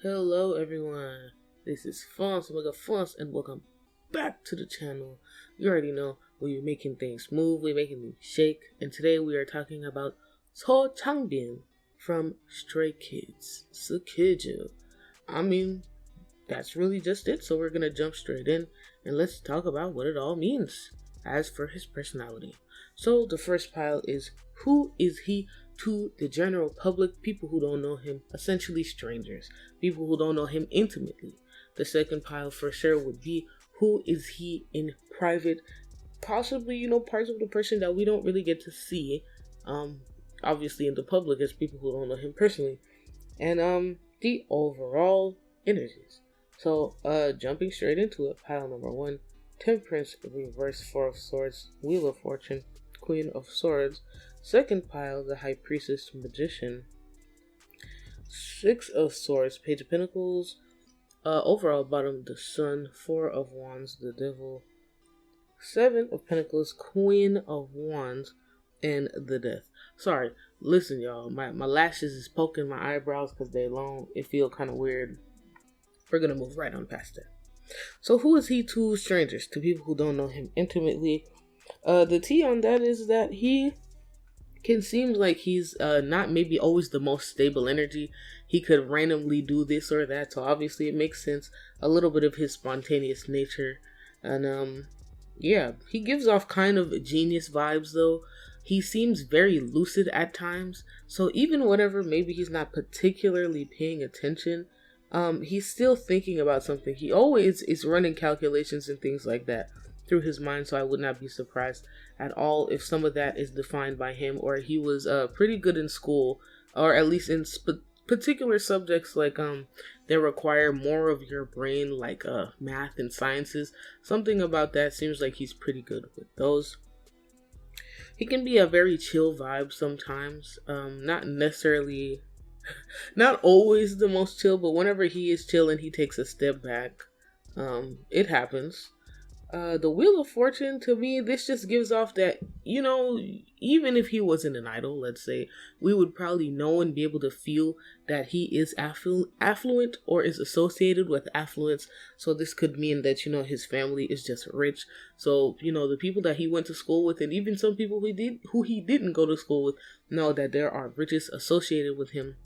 Hello everyone, this is Pungz, and welcome back to the channel. You already know we're making things move, we're making things shake, and today we are talking about Changbin from Stray Kids, SKZ. I mean, that's really just it, so we're gonna jump straight in and let's talk about what it all means. As for his personality, so the first pile is who is he to the general public, people who don't know him, essentially strangers, people who don't know him intimately. The second pile for sure would be who is he in private, possibly, parts of the person that we don't really get to see, obviously in the public as people who don't know him personally. And the overall energies. So jumping straight into it, pile number one, Temperance, reverse, Four of Swords, Wheel of Fortune, Queen of Swords. Second pile, the High Priestess, Magician, Six of Swords, Page of Pentacles. Overall bottom, the Sun, Four of Wands, the Devil, Seven of Pentacles, Queen of Wands, and the Death. Sorry, listen y'all, my lashes is poking my eyebrows because they're long. It feel kind of weird. We're gonna move right on past that. So who is he to strangers, to people who don't know him intimately? The T on that is that he can seem like he's not maybe always the most stable energy. He could randomly do this or that, so obviously it makes sense. A little bit of his spontaneous nature. And yeah, he gives off kind of genius vibes though. He seems very lucid at times, so even whatever maybe he's not particularly paying attention, he's still thinking about something. He always is running calculations and things like that through his mind, so I would not be surprised at all if some of that is defined by him, or he was pretty good in school, or at least in particular subjects like that require more of your brain, like math and sciences. Something about that seems like he's pretty good with those. He can be a very chill vibe sometimes, not necessarily not always the most chill, but whenever he is chilling, he takes a step back. It happens. The Wheel of Fortune, to me, this just gives off that, even if he wasn't an idol, let's say, we would probably know and be able to feel that he is affluent or is associated with affluence. So this could mean that, his family is just rich. So, the people that he went to school with, and even some people who he didn't go to school with, know that there are riches associated with him.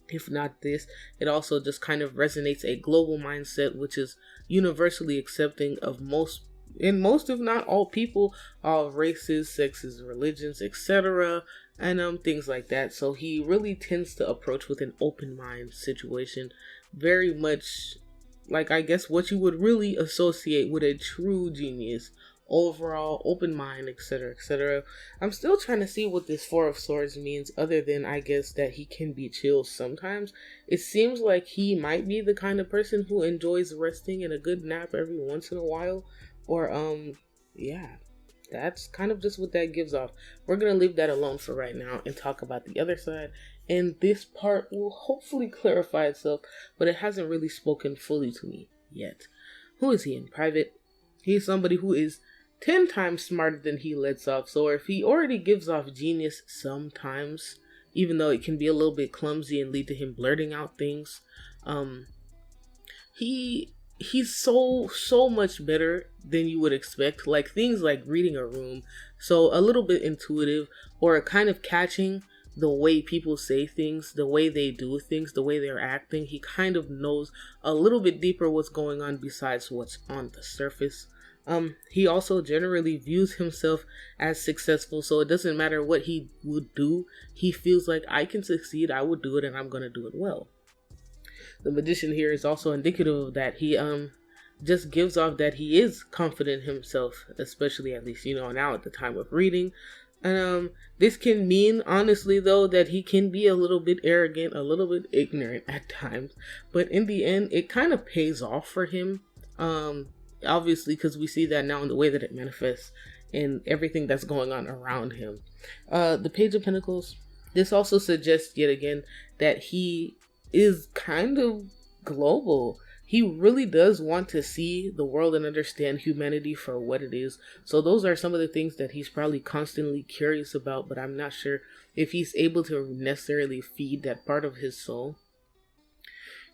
If not this, it also just kind of resonates a global mindset, which is universally accepting of most if not all people, all races, sexes, religions, etc., and things like that. So he really tends to approach with an open mind situation, very much like, I guess, what you would really associate with a true genius. Overall open mind, etc., etc. I'm still trying to see what this Four of Swords means, other than, I guess, that he can be chill sometimes. It seems like he might be the kind of person who enjoys resting and a good nap every once in a while, or yeah, that's kind of just what that gives off. We're gonna leave that alone for right now and talk about the other side, and this part will hopefully clarify itself, but it hasn't really spoken fully to me yet. Who is he in private? He's somebody who is 10 times smarter than he lets off. So if he already gives off genius sometimes, even though it can be a little bit clumsy and lead to him blurting out things, he's so much better than you would expect. Like things like reading a room, so a little bit intuitive, or kind of catching the way people say things, the way they do things, the way they're acting. He kind of knows a little bit deeper what's going on besides what's on the surface. He also generally views himself as successful, so it doesn't matter what he would do. He feels like, I can succeed, I would do it, and I'm gonna do it well. The Magician here is also indicative of that. He just gives off that he is confident in himself, especially at least, now at the time of reading. And this can mean, honestly though, that he can be a little bit arrogant, a little bit ignorant at times, but in the end it kind of pays off for him. Obviously, because we see that now in the way that it manifests in everything that's going on around him. The Page of Pentacles, this also suggests yet again that he is kind of global. He really does want to see the world and understand humanity for what it is. So those are some of the things that he's probably constantly curious about, but I'm not sure if he's able to necessarily feed that part of his soul.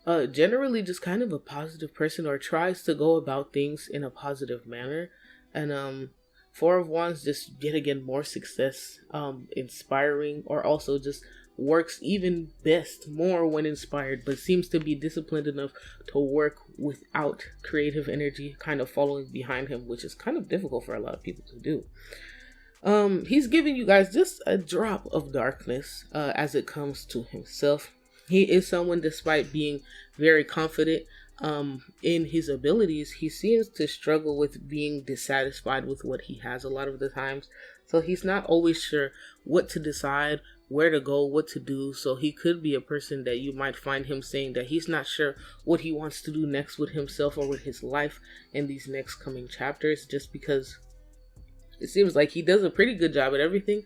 Generally just kind of a positive person, or tries to go about things in a positive manner. And Four of Wands, just yet again more success, inspiring, or also just works even best more when inspired, but seems to be disciplined enough to work without creative energy kind of following behind him, which is kind of difficult for a lot of people to do. He's giving you guys just a drop of darkness as it comes to himself. He is someone, despite being very confident in his abilities, he seems to struggle with being dissatisfied with what he has a lot of the times. So he's not always sure what to decide, where to go, what to do. So he could be a person that you might find him saying that he's not sure what he wants to do next with himself or with his life in these next coming chapters, just because it seems like he does a pretty good job at everything,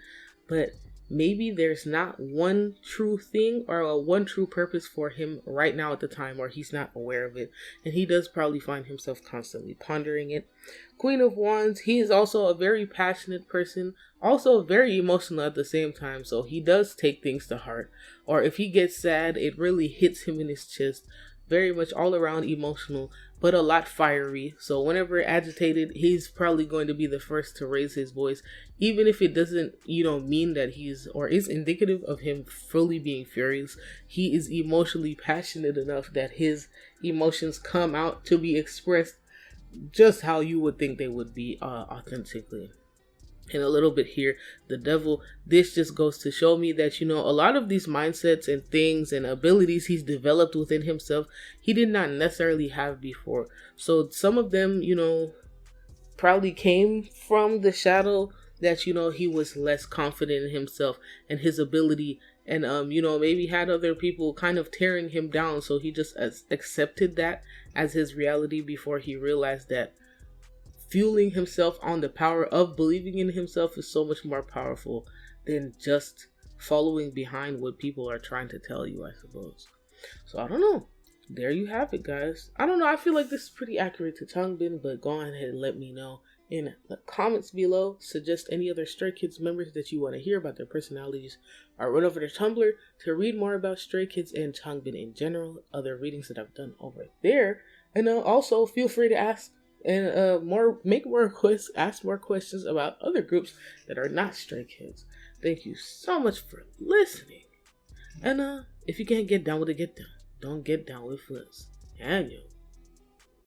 but maybe there's not one true thing or a one true purpose for him right now at the time, or he's not aware of it, and he does probably find himself constantly pondering it. Queen of Wands, he is also a very passionate person, also very emotional at the same time, so he does take things to heart, or if he gets sad, it really hits him in his chest. Very much all around emotional, but a lot fiery. So whenever agitated, he's probably going to be the first to raise his voice, even if it doesn't, mean that he's, or is indicative of him fully being furious. He is emotionally passionate enough that his emotions come out to be expressed just how you would think they would be authentically. And a little bit here, the Devil, this just goes to show me that, a lot of these mindsets and things and abilities he's developed within himself, he did not necessarily have before. So some of them, probably came from the shadow that, he was less confident in himself and his ability, and, maybe had other people kind of tearing him down. So he just accepted that as his reality before he realized that fueling himself on the power of believing in himself is so much more powerful than just following behind what people are trying to tell you, I suppose. So I don't know. There you have it, guys. I don't know. I feel like this is pretty accurate to Changbin, but go ahead and let me know in the comments below. Suggest any other Stray Kids members that you want to hear about their personalities, or run over to Tumblr to read more about Stray Kids and Changbin in general, other readings that I've done over there. And also feel free to ask and make more requests, ask more questions about other groups that are not Stray Kids. Thank you so much for listening. And if you can't get down with it, get down. Don't get down with us. And yo.